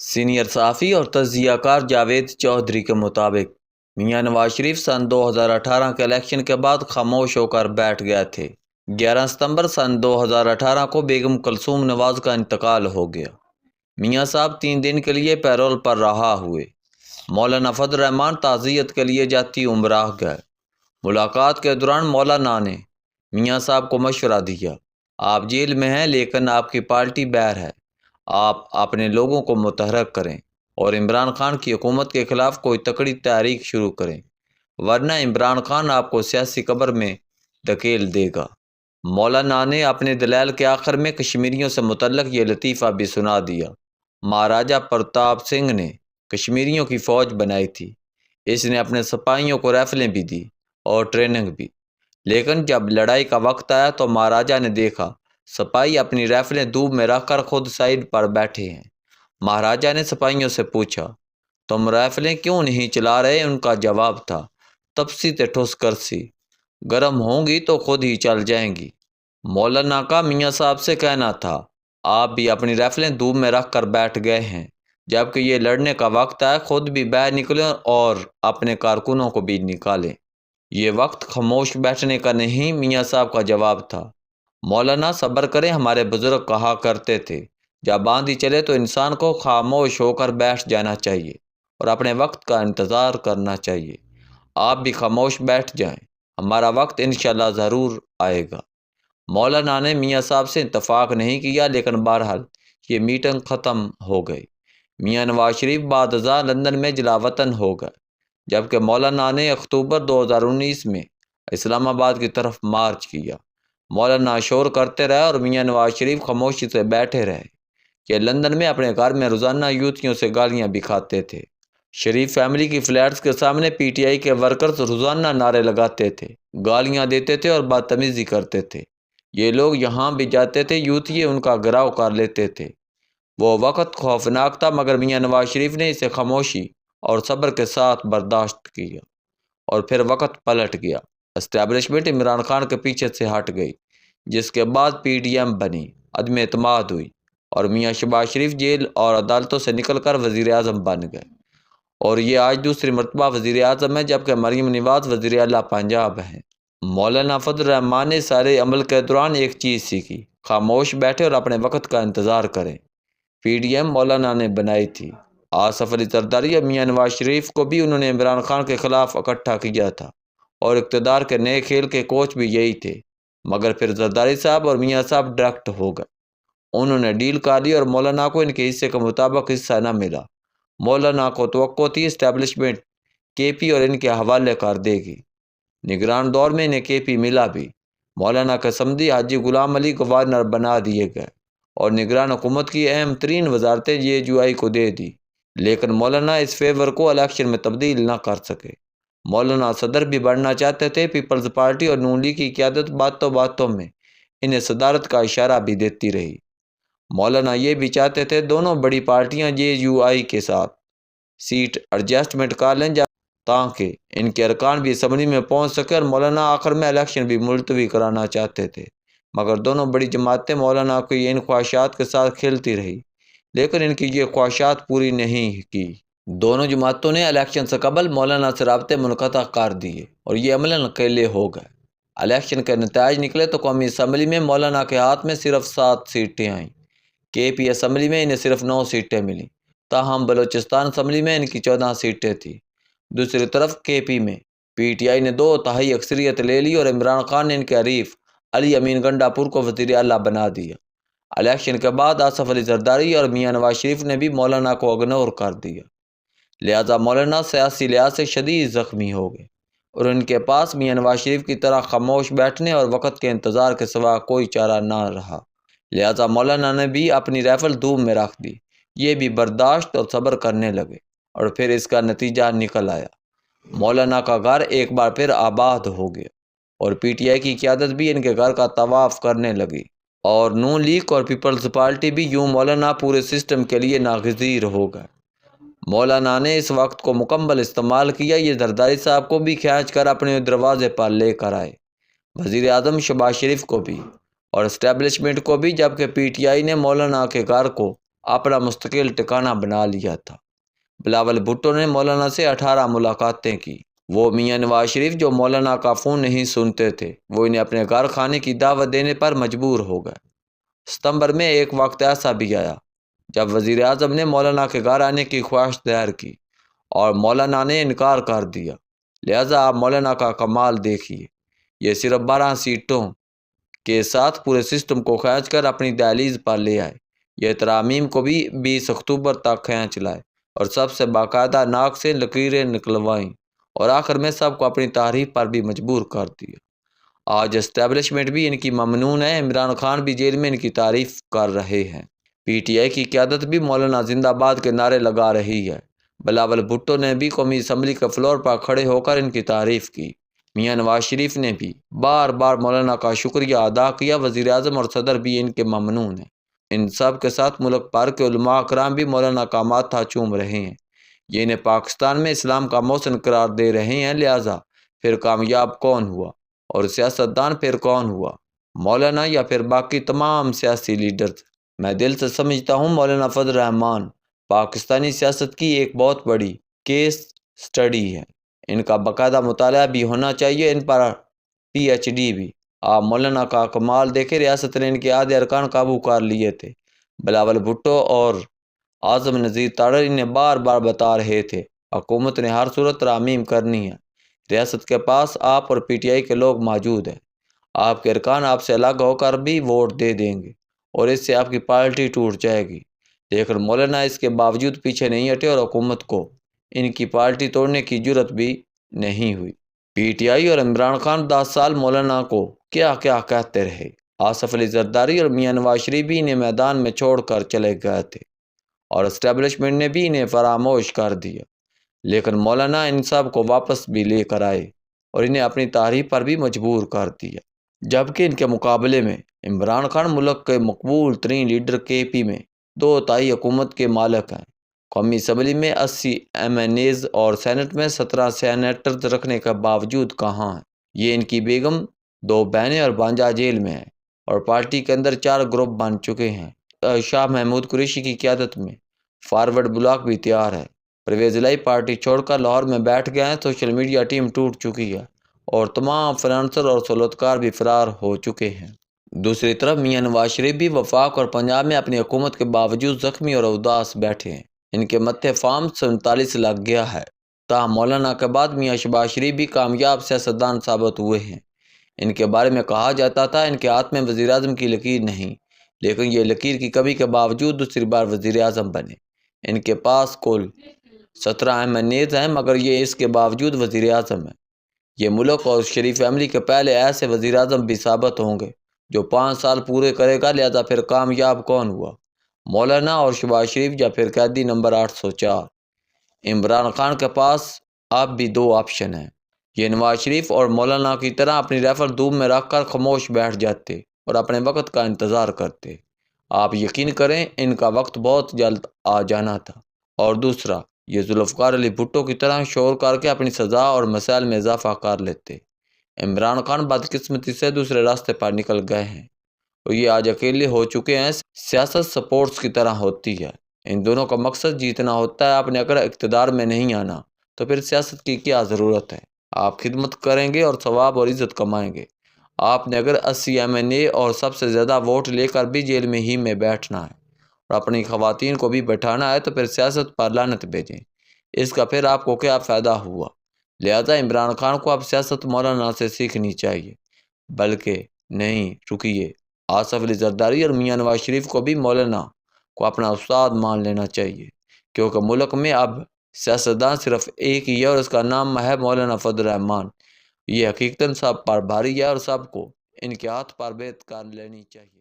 Senior صحافی اور تجزیہ کار جاوید چودھری کے مطابق میاں نواز شریف سن 2018 کے الیکشن کے بعد خاموش ہو کر بیٹھ گئے تھے۔ 11 ستمبر سن 2018 کو بیگم کلثوم نواز کا انتقال ہو گیا۔ میاں صاحب 3 دن کے لیے پیرول پر رہا ہوئے۔ مولانا فضل الرحمان تعزیت کے لیے جاتی عمرہ گئے۔ ملاقات کے دوران مولانا نے میاں صاحب کو مشورہ دیا، آپ جیل میں ہیں لیکن آپ کی پارٹی باہر ہے، آپ اپنے لوگوں کو متحرک کریں اور عمران خان کی حکومت کے خلاف کوئی تکڑی تحریک شروع کریں، ورنہ عمران خان آپ کو سیاسی قبر میں دھکیل دے گا۔ مولانا نے اپنے دلائل کے آخر میں کشمیریوں سے متعلق یہ لطیفہ بھی سنا دیا۔ مہاراجہ پرتاپ سنگھ نے کشمیریوں کی فوج بنائی تھی، اس نے اپنے سپاہیوں کو رائفلیں بھی دی اور ٹریننگ بھی، لیکن جب لڑائی کا وقت آیا تو مہاراجہ نے دیکھا سپاہی اپنی رائفلیں دوب میں رکھ کر خود سائیڈ پر بیٹھے ہیں۔ مہاراجہ نے سپاہیوں سے پوچھا، تم رائفلیں کیوں نہیں چلا رہے؟ ان کا جواب تھا، تپسی تے ٹھوس کرسی، گرم ہوں گی تو خود ہی چل جائیں گی۔ مولانا کا میاں صاحب سے کہنا تھا، آپ بھی اپنی رائفلیں دوب میں رکھ کر بیٹھ گئے ہیں، جب کہ یہ لڑنے کا وقت آئے خود بھی باہر نکلیں اور اپنے کارکنوں کو بھی نکالیں۔ یہ وقت خاموش بیٹھنے کا نہیں، میاں صاحب کا جواب تھا۔ مولانا صبر کریں، ہمارے بزرگ کہا کرتے تھے، جب آندھی چلے تو انسان کو خاموش ہو کر بیٹھ جانا چاہیے اور اپنے وقت کا انتظار کرنا چاہیے۔ آپ بھی خاموش بیٹھ جائیں، ہمارا وقت انشاءاللہ ضرور آئے گا۔ مولانا نے میاں صاحب سے اتفاق نہیں کیا، لیکن بہرحال یہ میٹنگ ختم ہو گئی۔ میاں نواز شریف بعد ازاں لندن میں جلا وطن ہو گئے، جبکہ مولانا نے اکتوبر 2019 میں اسلام آباد کی طرف مارچ کیا۔ مولانا شور کرتے رہے اور میاں نواز شریف خاموشی سے بیٹھے رہے۔ کہ لندن میں اپنے گھر میں روزانہ یوتھیوں سے گالیاں بھی کھاتے تھے۔ شریف فیملی کی فلیٹس کے سامنے پی ٹی آئی کے ورکرز روزانہ نعرے لگاتے تھے، گالیاں دیتے تھے اور بدتمیزی کرتے تھے۔ یہ لوگ یہاں بھی جاتے تھے، یوتھی ان کا گھراؤ کر لیتے تھے۔ وہ وقت خوفناک تھا، مگر میاں نواز شریف نے اسے خاموشی اور صبر کے ساتھ برداشت کیا، اور پھر وقت پلٹ گیا۔ اسٹیبلشمنٹ عمران خان کے پیچھے سے ہٹ گئی، جس کے بعد پی ڈی ایم بنی، عدم اعتماد ہوئی، اور میاں شہباز شریف جیل اور عدالتوں سے نکل کر وزیر اعظم بن گئے، اور یہ آج دوسری مرتبہ وزیر اعظم ہے، جبکہ مریم نواز وزیر اعلیٰ پنجاب ہیں۔ مولانا فضل الرحمان نے سارے عمل کے دوران ایک چیز سیکھی، خاموش بیٹھے اور اپنے وقت کا انتظار کریں۔ پی ڈی ایم مولانا نے بنائی تھی، آصف علی زرداری اور میاں نواز شریف کو بھی انہوں نے عمران خان کے خلاف اکٹھا کیا تھا، اور اقتدار کے نئے کھیل کے کوچ بھی یہی تھے، مگر پھر زرداری صاحب اور میاں صاحب ڈائریکٹ ہو گئے۔ انہوں نے ڈیل کر لی اور مولانا کو ان کے حصے کے مطابق حصہ نہ ملا۔ مولانا کو توقع تھی اسٹیبلشمنٹ کے پی اور ان کے حوالے کر دے گی۔ نگران دور میں انہیں کے پی ملا بھی۔ مولانا کے سمدھی حاجی غلام علی گورنر بنا دیے گئے اور نگران حکومت کی اہم ترین وزارتیں جے یو آئی کو دے دی، لیکن مولانا اس فیور کو الیکشن میں تبدیل نہ کر سکے۔ مولانا صدر بھی بڑھنا چاہتے تھے، پیپلز پارٹی اور نون لیگ کی قیادت باتوں باتوں میں انہیں صدارت کا اشارہ بھی دیتی رہی۔ مولانا یہ بھی چاہتے تھے دونوں بڑی پارٹیاں جے یو آئی کے ساتھ سیٹ ایڈجسٹمنٹ کر لیں تاکہ ان کے ارکان بھی اسمبلی میں پہنچ سکے، اور مولانا آخر میں الیکشن بھی ملتوی کرانا چاہتے تھے، مگر دونوں بڑی جماعتیں مولانا کی ان خواہشات کے ساتھ کھیلتی رہی، لیکن ان کی یہ خواہشات پوری نہیں کی۔ دونوں جماعتوں نے الیکشن سے قبل مولانا سے رابطے منقطع کر دیے اور یہ عملاً اکیلے ہو گئے۔ الیکشن کے نتائج نکلے تو قومی اسمبلی میں مولانا کے ہاتھ میں صرف 7 سیٹیں آئیں، کے پی اسمبلی میں انہیں صرف 9 سیٹیں ملیں، تاہم بلوچستان اسمبلی میں ان کی 14 سیٹیں تھیں۔ دوسری طرف کے پی میں پی ٹی آئی نے 2/3 اکثریت لے لی اور عمران خان نے ان کے حریف علی امین گنڈا پور کو وزیر اعلیٰ بنا دیا۔ الیکشن کے بعد آصف علی زرداری اور میاں نواز شریف نے بھی مولانا کو اگنور کر دیا، لہذا مولانا سیاسی لحاظ سے شدید زخمی ہو گئے، اور ان کے پاس میاں نواز شریف کی طرح خاموش بیٹھنے اور وقت کے انتظار کے سوا کوئی چارہ نہ رہا، لہذا مولانا نے بھی اپنی رائفل دوب میں رکھ دی۔ یہ بھی برداشت اور صبر کرنے لگے، اور پھر اس کا نتیجہ نکل آیا۔ مولانا کا گھر ایک بار پھر آباد ہو گیا، اور پی ٹی آئی کی قیادت بھی ان کے گھر کا طواف کرنے لگی، اور نون لیگ اور پیپلز پارٹی بھی یوں مولانا پورے سسٹم کے لیے ناگزیر ہو گئے۔ مولانا نے اس وقت کو مکمل استعمال کیا، یہ زرداری صاحب کو بھی کھینچ کر اپنے دروازے پر لے کر آئے، وزیر اعظم شہباز شریف کو بھی اور اسٹیبلشمنٹ کو بھی، جبکہ پی ٹی آئی نے مولانا کے گھر کو اپنا مستقل ٹھکانہ بنا لیا تھا۔ بلاول بھٹو نے مولانا سے 18 ملاقاتیں کی۔ وہ میاں نواز شریف جو مولانا کا فون نہیں سنتے تھے، وہ انہیں اپنے گھر کھانے کی دعوت دینے پر مجبور ہو گئے۔ ستمبر میں ایک وقت ایسا بھی آیا جب وزیر اعظم نے مولانا کے گھر آنے کی خواہش ظاہر کی اور مولانا نے انکار کر دیا۔ لہٰذا آپ مولانا کا کمال دیکھیے، یہ صرف 12 سیٹوں کے ساتھ پورے سسٹم کو کھینچ کر اپنی دہلیز پر لے آئے۔ یہ ترامیم کو بھی 20 اکتوبر تک کھینچ لائے اور سب سے باقاعدہ ناک سے لکیریں نکلوائیں اور آخر میں سب کو اپنی تحریف پر بھی مجبور کر دیا۔ آج اسٹیبلشمنٹ بھی ان کی ممنون ہے، عمران خان بھی جیل میں ان کی تعریف کر رہے ہیں، پی ٹی آئی کی قیادت بھی مولانا زندہ باد کے نعرے لگا رہی ہے۔ بلاول بھٹو نے بھی قومی اسمبلی کے فلور پر کھڑے ہو کر ان کی تعریف کی۔ میاں نواز شریف نے بھی بار بار مولانا کا شکریہ ادا کیا۔ وزیر اعظم اور صدر بھی ان کے ممنون ہیں۔ ان سب کے ساتھ ملک بھر کے علماء اکرام بھی مولانا کا ماتھا چوم رہے ہیں، یہ انہیں پاکستان میں اسلام کا محسن قرار دے رہے ہیں۔ لہٰذا پھر کامیاب کون ہوا اور سیاستدان پھر کون ہوا، مولانا یا پھر باقی تمام سیاسی لیڈرز؟ میں دل سے سمجھتا ہوں مولانا فضل الرحمان پاکستانی سیاست کی ایک بہت بڑی کیس سٹڈی ہے۔ ان کا باقاعدہ مطالعہ بھی ہونا چاہیے، ان پر پی ایچ ڈی بھی۔ آپ مولانا کا کمال دیکھے، ریاست نے ان کے آدھے ارکان قابو کر لیے تھے۔ بلاول بھٹو اور اعظم نذیر تاڑر انہیں بار بار بتا رہے تھے حکومت نے ہر صورت ترامیم کرنی ہے، ریاست کے پاس آپ اور پی ٹی آئی کے لوگ موجود ہیں، آپ کے ارکان آپ سے الگ ہو کر بھی ووٹ دے دیں گے اور اس سے آپ کی پارٹی ٹوٹ جائے گی۔ لیکن مولانا اس کے باوجود پیچھے نہیں ہٹے اور حکومت کو ان کی پارٹی توڑنے کی جرت بھی نہیں ہوئی۔ پی ٹی آئی اور عمران خان 10 سال مولانا کو کیا کیا کہتے رہے۔ آصف علی زرداری اور میاں نواز شریف بھی انہیں میدان میں چھوڑ کر چلے گئے تھے اور اسٹیبلشمنٹ نے بھی انہیں فراموش کر دیا، لیکن مولانا ان سب کو واپس بھی لے کر آئے اور انہیں اپنی تحریف پر بھی مجبور کر دیا۔ جبکہ ان کے مقابلے میں عمران خان ملک کے مقبول ترین لیڈر کے پی میں 2/3 حکومت کے مالک ہیں، قومی اسمبلی میں 80 ایم این ایز اور سینٹ میں 17 سینیٹرز رکھنے کے باوجود کہاں ہیں؟ یہ ان کی بیگم، 2 بہنیں اور بھانجا جیل میں ہیں اور پارٹی کے اندر 4 گروپ بن چکے ہیں۔ شاہ محمود قریشی کی قیادت میں فارورڈ بلاک بھی تیار ہے۔ پرویز الہی پارٹی چھوڑ کر لاہور میں بیٹھ گئے ہیں۔ سوشل میڈیا ٹیم ٹوٹ چکی ہے اور تمام فنانسر اور سہولتکار بھی فرار ہو چکے ہیں۔ دوسری طرف میاں نواز شریف بھی وفاق اور پنجاب میں اپنی حکومت کے باوجود زخمی اور اداس بیٹھے ہیں۔ ان کے متھے فارم 47 لگ گیا ہے۔ تاہم مولانا کے بعد میاں شہباز شریف بھی کامیاب سیاستدان ثابت ہوئے ہیں۔ ان کے بارے میں کہا جاتا تھا ان کے ہاتھ میں وزیر اعظم کی لکیر نہیں، لیکن یہ لکیر کی کمی کے باوجود دوسری بار وزیر اعظم بنے۔ ان کے پاس کل 17 ایم این ایز ہیں، مگر یہ اس کے باوجود وزیر اعظم ہیں۔ یہ ملک اور شریف فیملی کے پہلے ایسے وزیر اعظم بھی ثابت ہوں گے جو 5 سال پورے کرے گا۔ لہذا پھر کامیاب کون ہوا، مولانا اور شہباز شریف یا پھر قیدی نمبر 804؟ عمران خان کے پاس اب بھی 2 آپشن ہیں۔ یہ نواز شریف اور مولانا کی طرح اپنی رائفل دوم میں رکھ کر خاموش بیٹھ جاتے اور اپنے وقت کا انتظار کرتے۔ آپ یقین کریں ان کا وقت بہت جلد آ جانا تھا۔ اور دوسرا، یہ ذوالفقار علی بھٹو کی طرح شور کر کے اپنی سزا اور مسائل میں اضافہ کر لیتے۔ عمران خان بدقسمتی سے دوسرے راستے پر نکل گئے ہیں اور یہ آج اکیلے ہو چکے ہیں۔ سیاست سپورٹس کی طرح ہوتی ہے، ان دونوں کا مقصد جیتنا ہوتا ہے۔ آپ نے اگر اقتدار میں نہیں آنا تو پھر سیاست کی کیا ضرورت ہے؟ آپ خدمت کریں گے اور ثواب اور عزت کمائیں گے۔ آپ نے اگر 80 ایم این اے اور سب سے زیادہ ووٹ لے کر بھی جیل میں ہی میں بیٹھنا ہے اور اپنی خواتین کو بھی بٹھانا ہے تو پھر سیاست پر لعنت بھیجیں، اس کا پھر آپ کو کیا فائدہ ہوا؟ لہذا عمران خان کو اب سیاست مولانا سے سیکھنی چاہیے، بلکہ نہیں رکیے، آصف علی زرداری اور میاں نواز شریف کو بھی مولانا کو اپنا استاد مان لینا چاہیے، کیونکہ ملک میں اب سیاستدان صرف ایک ہی ہے اور اس کا نام ہے مولانا فضل الرحمان۔ یہ حقیقتاً سب پر بھاری ہے اور سب کو ان کے ہاتھ پر بیعت کر لینی چاہیے۔